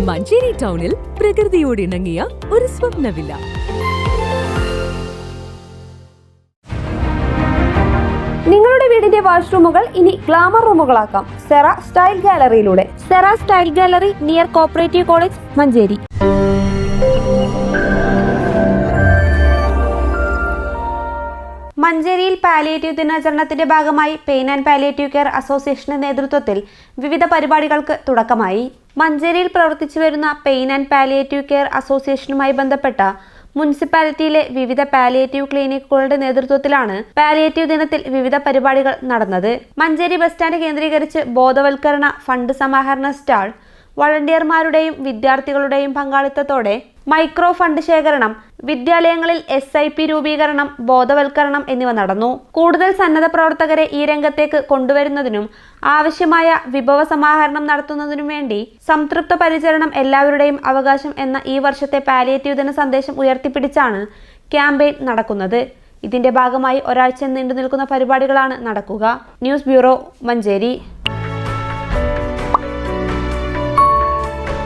മഞ്ചേരി ടൗണിൽ പ്രകൃതിയോട് ഇണങ്ങിയ ഒരു സ്വപ്ന വില്ല. നിങ്ങളുടെ വീടിന്റെ വാഷ്റൂമുകൾ ഇനി ഗ്ലാമർ റൂമുകളാക്കാം സെറ സ്റ്റൈൽ ഗാലറിയിലൂടെ. Sera style gallery near cooperative college, Manjeri. മഞ്ചേരിയിൽ പാലിയേറ്റീവ് ദിനാചരണത്തിന്റെ ഭാഗമായി പെയിൻ ആൻഡ് പാലിയേറ്റീവ് കെയർ അസോസിയേഷന്റെ നേതൃത്വത്തിൽ വിവിധ പരിപാടികൾക്ക് തുടക്കമായി. മഞ്ചേരിയിൽ പ്രവർത്തിച്ചു വരുന്ന പെയിൻ ആൻഡ് പാലിയേറ്റീവ് കെയർ അസോസിയേഷനുമായി ബന്ധപ്പെട്ട മുനിസിപ്പാലിറ്റിയിലെ വിവിധ പാലിയേറ്റീവ് ക്ലിനിക്കുകളുടെ നേതൃത്വത്തിലാണ് പാലിയേറ്റീവ് ദിനത്തിൽ വിവിധ പരിപാടികൾ നടന്നത്. മഞ്ചേരി ബസ് സ്റ്റാൻഡ് കേന്ദ്രീകരിച്ച് ബോധവൽക്കരണ ഫണ്ട് സമാഹരണ സ്റ്റാൾ, വളണ്ടിയർമാരുടെയും വിദ്യാർത്ഥികളുടെയും പങ്കാളിത്തത്തോടെ മൈക്രോ ഫണ്ട് ശേഖരണം, വിദ്യാലയങ്ങളിൽ SIP രൂപീകരണം, ബോധവൽക്കരണം എന്നിവ നടന്നു. കൂടുതൽ സന്നദ്ധ പ്രവർത്തകരെ ഈ രംഗത്തേക്ക് കൊണ്ടുവരുന്നതിനും ആവശ്യമായ വിഭവ സമാഹരണം നടത്തുന്നതിനും വേണ്ടി സംതൃപ്ത പരിചരണം എല്ലാവരുടെയും അവകാശം എന്ന ഈ വർഷത്തെ പാലിയേറ്റീവ് ദിന സന്ദേശം ഉയർത്തിപ്പിടിച്ചാണ് ക്യാമ്പയിൻ നടക്കുന്നത്. ഇതിന്റെ ഭാഗമായി ഒരാഴ്ച നീണ്ടു നിൽക്കുന്ന പരിപാടികളാണ് നടക്കുക. News bureau, Manjeri.